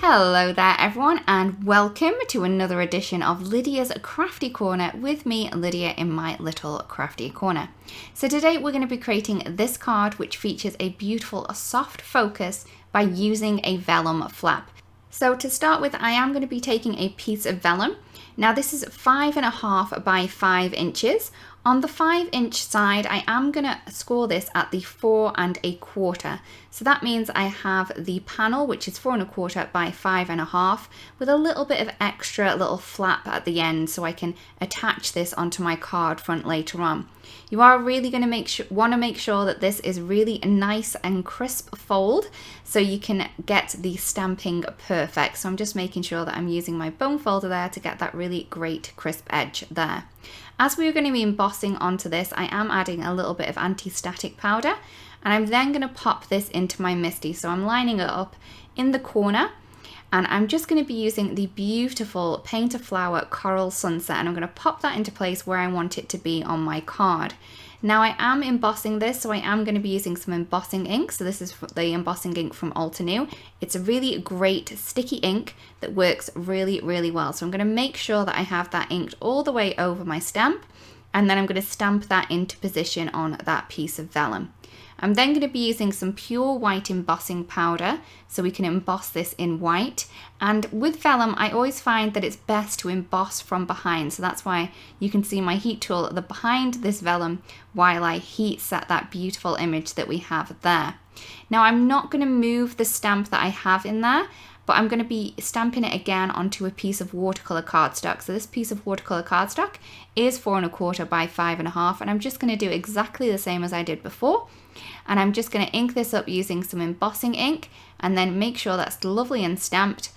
Hello there everyone, and welcome to another edition of Lydia's Crafty Corner with me, Lydia, in my little crafty corner. So today we're going to be creating this card which features a beautiful soft focus by using a vellum flap. So to start with, I am going to be taking a piece of vellum. Now this is 5.5 by 5 inches. On the 5-inch side, I am going to score this at the 4 1/4. So that means I have the panel, which is 4 1/4 by 5.5, with a little bit of extra little flap at the end so I can attach this onto my card front later on. You are really going to want to make sure that this is really a nice and crisp fold so you can get the stamping perfect. So I'm just making sure that I'm using my bone folder there to get that really great crisp edge there. As we're going to be embossing onto this, I am adding a little bit of anti-static powder, and I'm then going to pop this into my MISTI. So I'm lining it up in the corner, and I'm just going to be using the beautiful Paint a Flower Coral Sunset, and I'm going to pop that into place where I want it to be on my card. Now I am embossing this, so I am going to be using some embossing ink. So this is the embossing ink from Altenew. It's a really great sticky ink that works really, really well. So I'm going to make sure that I have that inked all the way over my stamp, and then I'm going to stamp that into position on that piece of vellum. I'm then going to be using some pure white embossing powder so we can emboss this in white. And with vellum, I always find that it's best to emboss from behind. So that's why you can see my heat tool at the behind this vellum while I heat set that beautiful image that we have there. Now I'm not going to move the stamp that I have in there, but I'm going to be stamping it again onto a piece of watercolor cardstock. So this piece of watercolor cardstock is 4 1/4 by 5.5, and I'm just going to do exactly the same as I did before. And I'm just going to ink this up using some embossing ink, and then make sure that's lovely and stamped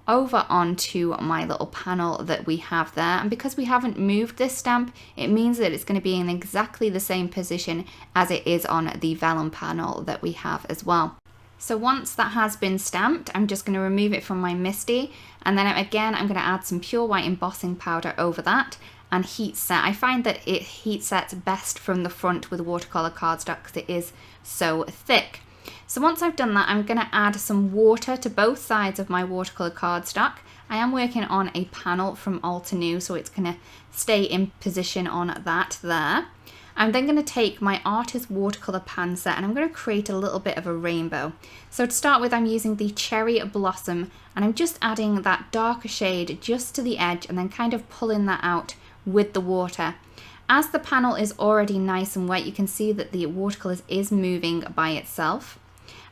over onto my little panel that we have there. And because we haven't moved this stamp, it means that it's going to be in exactly the same position as it is on the vellum panel that we have as well. So once that has been stamped, I'm just going to remove it from my MISTI, and then again I'm going to add some pure white embossing powder over that and heat set. I find that it heat sets best from the front with watercolor cardstock because it is so thick. So once I've done that, I'm going to add some water to both sides of my watercolor cardstock. I am working on a panel from Altenew, so it's going to stay in position on that there. I'm then going to take my Artist Watercolor Pan set, and I'm going to create a little bit of a rainbow. So to start with, I'm using the Cherry Blossom, and I'm just adding that darker shade just to the edge and then kind of pulling that out with the water. As the panel is already nice and wet, you can see that the watercolor is moving by itself.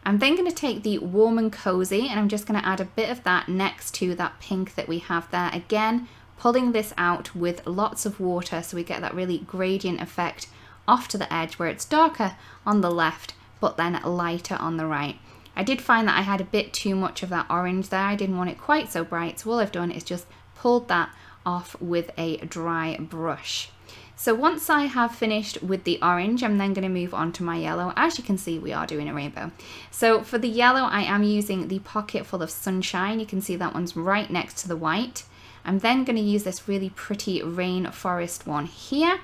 I'm then going to take the Warm and Cozy, and I'm just going to add a bit of that next to that pink that we have there. Again, pulling this out with lots of water so we get that really gradient effect off to the edge where it's darker on the left but then lighter on the right. I did find that I had a bit too much of that orange there. I didn't want it quite so bright, so all I've done is just pulled that off with a dry brush. So once I have finished with the orange, I'm then going to move on to my yellow. As you can see, we are doing a rainbow. So for the yellow, I am using the Pocket Full of Sunshine. You can see that one's right next to the white. I'm then going to use this really pretty rainforest one here.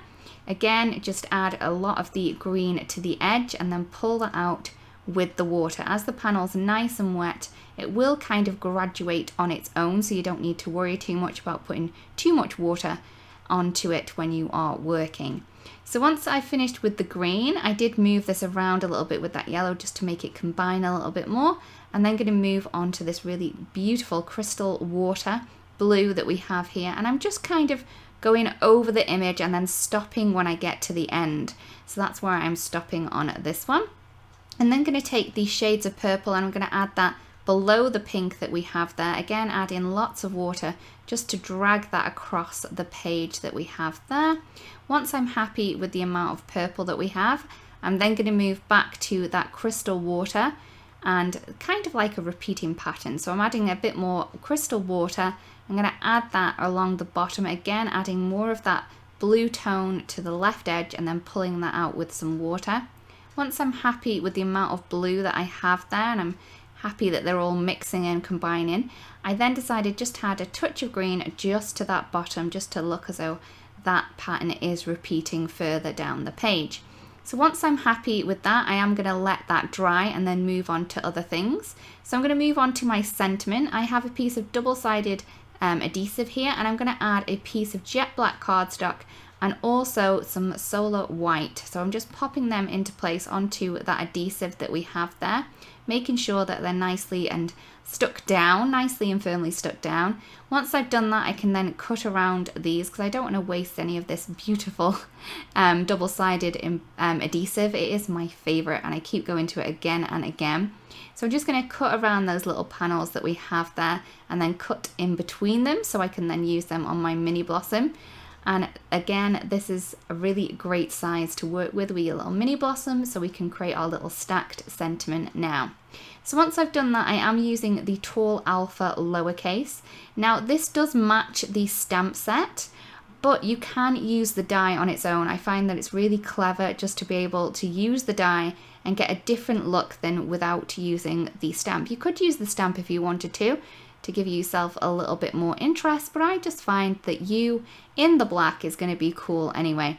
Again, just add a lot of the green to the edge and then pull that out with the water. As the panel's nice and wet, it will kind of graduate on its own, so you don't need to worry too much about putting too much water onto it when you are working. So once I finished with the green, I did move this around a little bit with that yellow just to make it combine a little bit more. And then going to move on to this really beautiful crystal water blue that we have here, and I'm just kind of going over the image and then stopping when I get to the end. So that's where I'm stopping on this one. And then going to take these shades of purple, and I'm going to add that below the pink that we have there. Again, add in lots of water just to drag that across the page that we have there. Once I'm happy with the amount of purple that we have, I'm then going to move back to that crystal water and kind of like a repeating pattern. So I'm adding a bit more crystal water. I'm going to add that along the bottom, again adding more of that blue tone to the left edge and then pulling that out with some water. Once I'm happy with the amount of blue that I have there, and I'm happy that they're all mixing and combining, I then decided just to add a touch of green just to that bottom, just to look as though that pattern is repeating further down the page. So once I'm happy with that, I am going to let that dry and then move on to other things. So I'm going to move on to my sentiment. I have a piece of double-sided adhesive here, and I'm going to add a piece of jet black cardstock and also some solar white. So I'm just popping them into place onto that adhesive that we have there, making sure that they're nicely and stuck down, nicely and firmly stuck down. Once I've done that, I can then cut around these because I don't want to waste any of this beautiful double-sided adhesive. It is my favorite and I keep going to it again and again. So I'm just going to cut around those little panels that we have there and then cut in between them so I can then use them on my mini blossom. And again, this is a really great size to work with your little mini blossom, so we can create our little stacked sentiment now. So once I've done that, I am using the Tall Alpha Lowercase. Now this does match the stamp set, but you can use the die on its own. I find that it's really clever just to be able to use the die and get a different look than without using the stamp. You could use the stamp if you wanted to give yourself a little bit more interest, but I just find that U in the black is going to be cool anyway.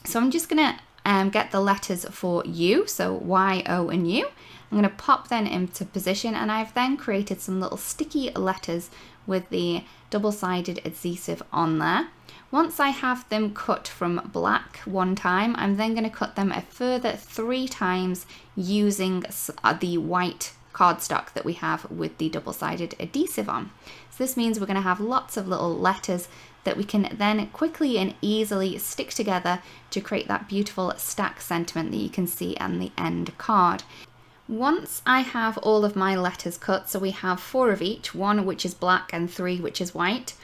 So I'm just going to get the letters for U, so Y, O and U. I'm going to pop them into position, and I've then created some little sticky letters with the double-sided adhesive on there. Once I have them cut from black one time, I'm then going to cut them a further 3 times using the white cardstock that we have with the double-sided adhesive on. So this means we're going to have lots of little letters that we can then quickly and easily stick together to create that beautiful stack sentiment that you can see on the end card. Once I have all of my letters cut, so we have 4 of each, 1 which is black and 3 which is white,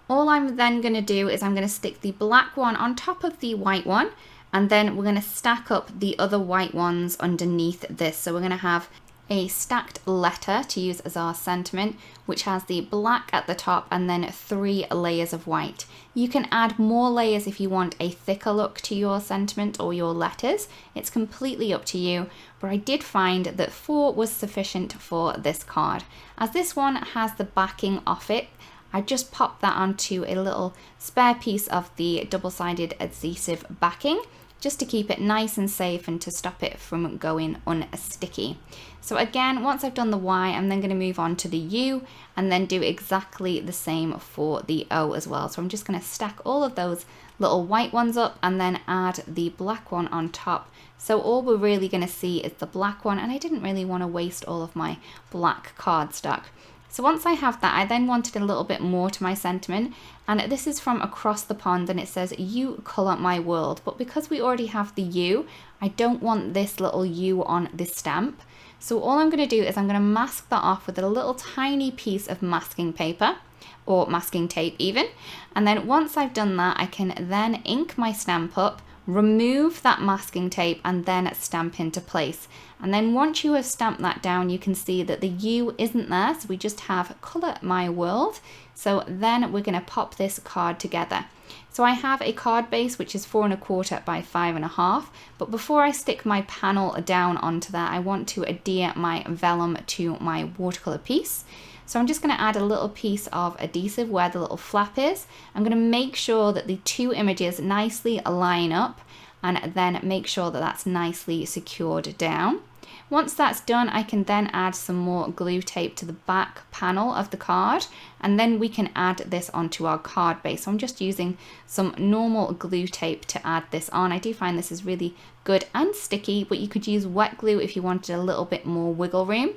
all I'm then going to do is I'm going to stick the black one on top of the white one, and then we're going to stack up the other white ones underneath this. So we're going to have a stacked letter to use as our sentiment, which has the black at the top and then 3 layers of white. You can add more layers if you want a thicker look to your sentiment or your letters. It's completely up to you, but I did find that 4 was sufficient for this card. As this one has the backing off it, I just popped that onto a little spare piece of the double-sided adhesive backing, just to keep it nice and safe and to stop it from going unsticky. So again, once I've done the Y, I'm then going to move on to the U and then do exactly the same for the O as well. So I'm just going to stack all of those little white ones up and then add the black one on top. So all we're really going to see is the black one, and I didn't really want to waste all of my black cardstock. So once I have that, I then wanted a little bit more to my sentiment, and this is from Across the Pond, and it says, "You colour my world." But because we already have the U, I don't want this little U on this stamp. So all I'm going to do is I'm going to mask that off with a little tiny piece of masking paper, or masking tape even. And then once I've done that, I can then ink my stamp up, remove that masking tape, and then stamp into place. And then once you have stamped that down, you can see that the U isn't there, so we just have Colour My World. So then we're going to pop this card together. So I have a card base which is 4 1/4 by 5 1/2, but before I stick my panel down onto that, I want to adhere my vellum to my watercolor piece. So I'm just going to add a little piece of adhesive where the little flap is. I'm going to make sure that the 2 images nicely line up, and then make sure that that's nicely secured down. Once that's done, I can then add some more glue tape to the back panel of the card, and then we can add this onto our card base. So I'm just using some normal glue tape to add this on. I do find this is really good and sticky, but you could use wet glue if you wanted a little bit more wiggle room.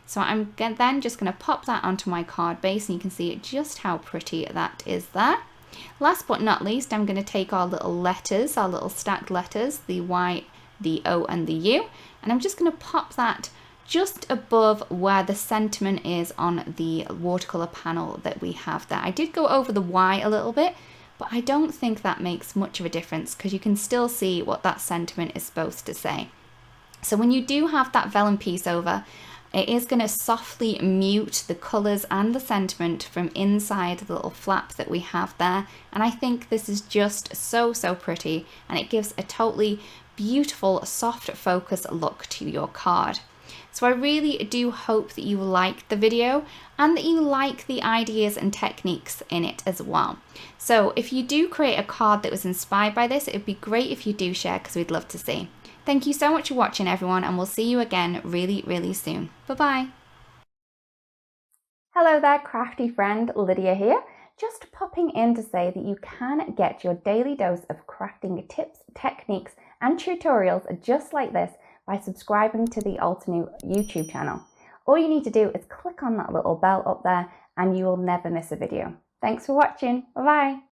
So I'm then just going to pop that onto my card base, and you can see just how pretty that is there. Last but not least, I'm going to take our little letters, our little stacked letters, the Y, the O and the U, and I'm just going to pop that just above where the sentiment is on the watercolor panel that we have there. I did go over the Y a little bit, but I don't think that makes much of a difference because you can still see what that sentiment is supposed to say. So when you do have that vellum piece over, it is going to softly mute the colours and the sentiment from inside the little flap that we have there. And I think this is just so pretty, and it gives a totally beautiful soft focus look to your card. So I really do hope that you liked the video and that you like the ideas and techniques in it as well. So if you do create a card that was inspired by this, it would be great if you do share, because we'd love to see. Thank you so much for watching, everyone, and we'll see you again really, really soon. Bye-bye. Hello there, crafty friend, Lydia here. Just popping in to say that you can get your daily dose of crafting tips, techniques, and tutorials just like this by subscribing to the Altenew YouTube channel. All you need to do is click on that little bell up there and you will never miss a video. Thanks for watching. Bye-bye.